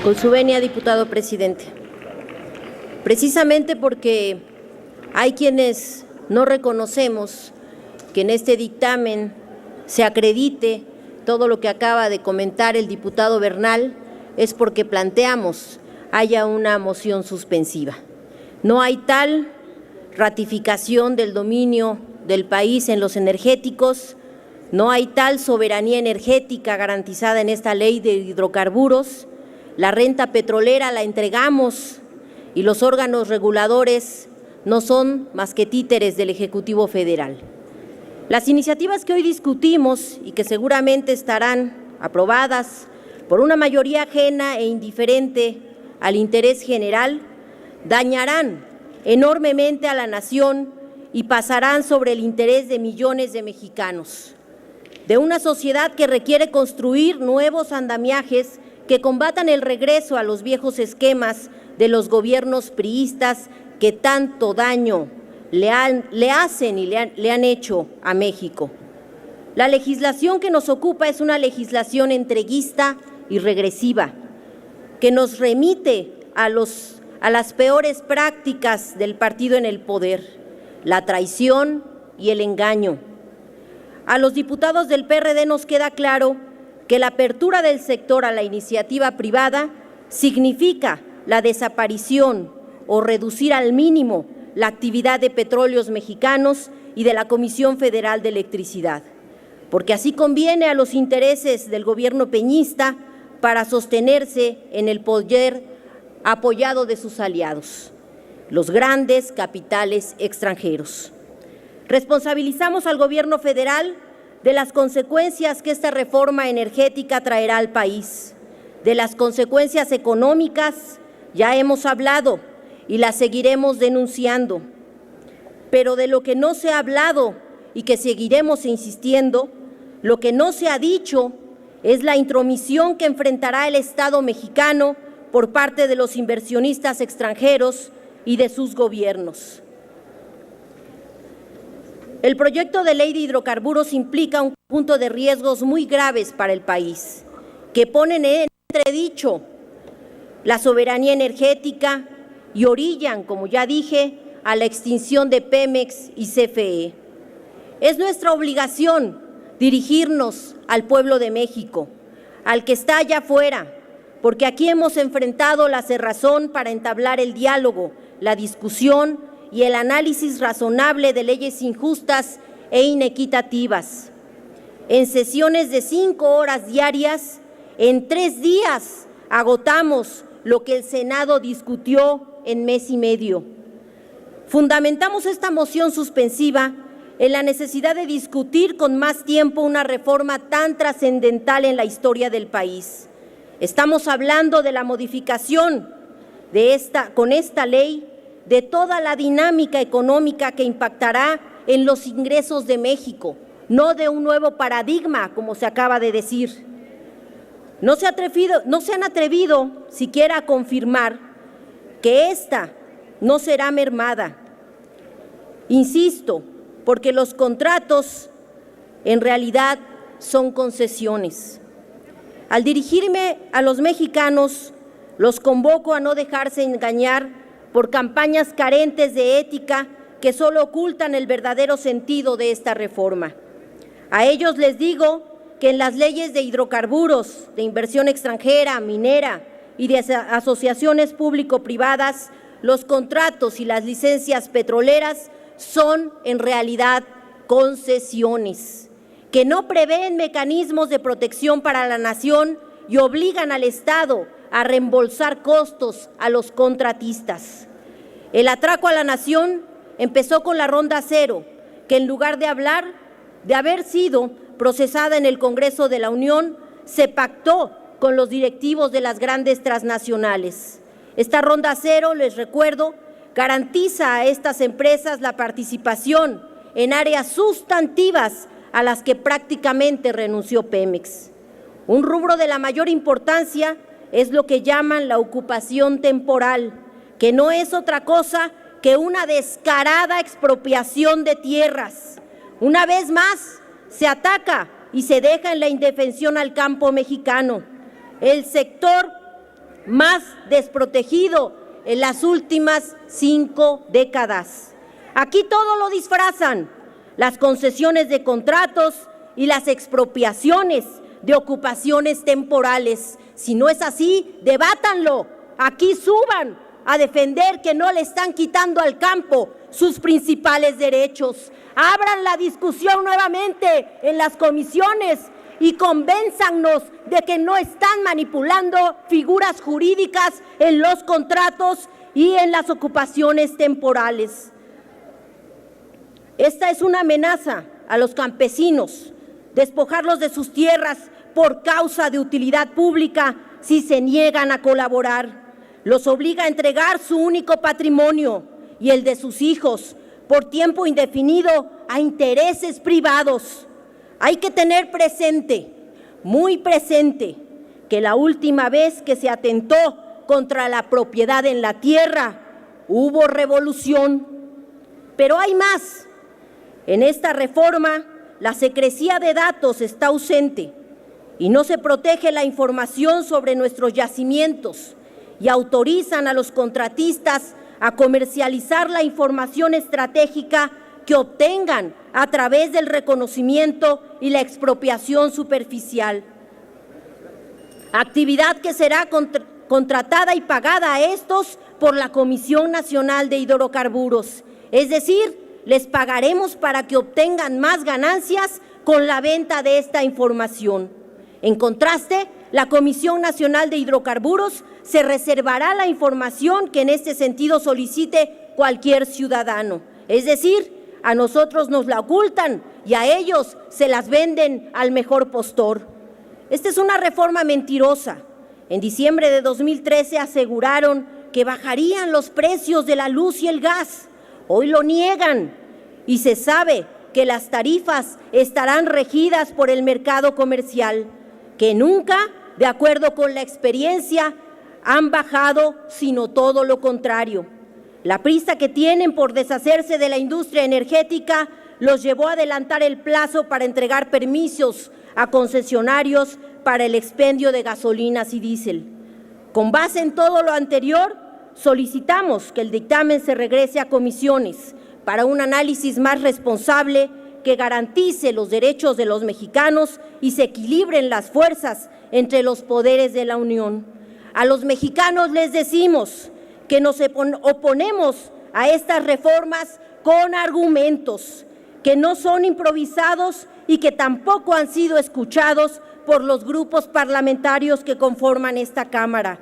Con su venia, diputado presidente. Precisamente porque hay quienes no reconocemos que en este dictamen se acredite todo lo que acaba de comentar el diputado Bernal, es porque planteamos haya una moción suspensiva. No hay tal ratificación del dominio del país en los energéticos, no hay tal soberanía energética garantizada en esta ley de hidrocarburos. La renta petrolera la entregamos y los órganos reguladores no son más que títeres del Ejecutivo Federal. Las iniciativas que hoy discutimos y que seguramente estarán aprobadas por una mayoría ajena e indiferente al interés general, dañarán enormemente a la nación y pasarán sobre el interés de millones de mexicanos, de una sociedad que requiere construir nuevos andamiajes que combatan el regreso a los viejos esquemas de los gobiernos priistas que tanto daño le hacen y le han hecho a México. La legislación que nos ocupa es una legislación entreguista y regresiva, que nos remite a las peores prácticas del partido en el poder, la traición y el engaño. A los diputados del PRD nos queda claro que la apertura del sector a la iniciativa privada significa la desaparición o reducir al mínimo la actividad de Petróleos Mexicanos y de la Comisión Federal de Electricidad, porque así conviene a los intereses del gobierno peñista para sostenerse en el poder apoyado de sus aliados, los grandes capitales extranjeros. Responsabilizamos al gobierno federal de las consecuencias que esta reforma energética traerá al país, de las consecuencias económicas ya hemos hablado y las seguiremos denunciando, pero de lo que no se ha hablado y que seguiremos insistiendo, lo que no se ha dicho es la intromisión que enfrentará el Estado mexicano por parte de los inversionistas extranjeros y de sus gobiernos. El proyecto de ley de hidrocarburos implica un conjunto de riesgos muy graves para el país, que ponen en entredicho la soberanía energética y orillan, como ya dije, a la extinción de Pemex y CFE. Es nuestra obligación dirigirnos al pueblo de México, al que está allá afuera, porque aquí hemos enfrentado la cerrazón para entablar el diálogo, la discusión y el análisis razonable de leyes injustas e inequitativas. En sesiones de 5 horas diarias, en 3 días agotamos lo que el Senado discutió en mes y medio. Fundamentamos esta moción suspensiva en la necesidad de discutir con más tiempo una reforma tan trascendental en la historia del país. Estamos hablando de la modificación con esta ley de toda la dinámica económica que impactará en los ingresos de México, no de un nuevo paradigma, como se acaba de decir. No se han atrevido siquiera a confirmar que esta no será mermada. Insisto, porque los contratos en realidad son concesiones. Al dirigirme a los mexicanos, los convoco a no dejarse engañar por campañas carentes de ética que solo ocultan el verdadero sentido de esta reforma. A ellos les digo que en las leyes de hidrocarburos, de inversión extranjera, minera y de asociaciones público-privadas, los contratos y las licencias petroleras son en realidad concesiones, que no prevén mecanismos de protección para la nación y obligan al Estado a reembolsar costos a los contratistas. El atraco a la nación empezó con la Ronda Cero, que en lugar de haber sido procesada en el Congreso de la Unión, se pactó con los directivos de las grandes transnacionales. Esta Ronda Cero, les recuerdo, garantiza a estas empresas la participación en áreas sustantivas a las que prácticamente renunció Pemex. Un rubro de la mayor importancia es lo que llaman la ocupación temporal, que no es otra cosa que una descarada expropiación de tierras. Una vez más, se ataca y se deja en la indefensión al campo mexicano. El sector más desprotegido en las últimas 5 décadas. Aquí todo lo disfrazan, las concesiones de contratos y las expropiaciones de ocupaciones temporales. Si no es así, debátanlo. Aquí suban a defender que no le están quitando al campo sus principales derechos. Abran la discusión nuevamente en las comisiones y convénzanos de que no están manipulando figuras jurídicas en los contratos y en las ocupaciones temporales. Esta es una amenaza a los campesinos, despojarlos de sus tierras por causa de utilidad pública si se niegan a colaborar. Los obliga a entregar su único patrimonio y el de sus hijos por tiempo indefinido a intereses privados. Hay que tener presente, muy presente, que la última vez que se atentó contra la propiedad en la tierra hubo revolución. Pero hay más. En esta reforma, la secrecía de datos está ausente y no se protege la información sobre nuestros yacimientos y autorizan a los contratistas a comercializar la información estratégica que obtengan a través del reconocimiento y la expropiación superficial. Actividad que será contratada y pagada a estos por la Comisión Nacional de Hidrocarburos. Es decir, les pagaremos para que obtengan más ganancias con la venta de esta información. En contraste, la Comisión Nacional de Hidrocarburos se reservará la información que en este sentido solicite cualquier ciudadano. Es decir, a nosotros nos la ocultan y a ellos se las venden al mejor postor. Esta es una reforma mentirosa. En diciembre de 2013 aseguraron que bajarían los precios de la luz y el gas. Hoy lo niegan y se sabe que las tarifas estarán regidas por el mercado comercial, que nunca, de acuerdo con la experiencia, han bajado, sino todo lo contrario. La prisa que tienen por deshacerse de la industria energética los llevó a adelantar el plazo para entregar permisos a concesionarios para el expendio de gasolinas y diésel. Con base en todo lo anterior, solicitamos que el dictamen se regrese a comisiones para un análisis más responsable que garantice los derechos de los mexicanos y se equilibren las fuerzas entre los poderes de la Unión. A los mexicanos les decimos que nos oponemos a estas reformas con argumentos que no son improvisados y que tampoco han sido escuchados por los grupos parlamentarios que conforman esta Cámara.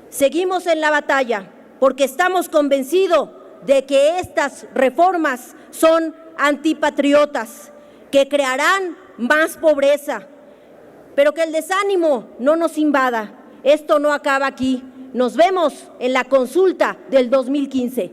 Seguimos en la batalla porque estamos convencidos de que estas reformas son antipatriotas, que crearán más pobreza, pero que el desánimo no nos invada. Esto no acaba aquí. Nos vemos en la consulta del 2015.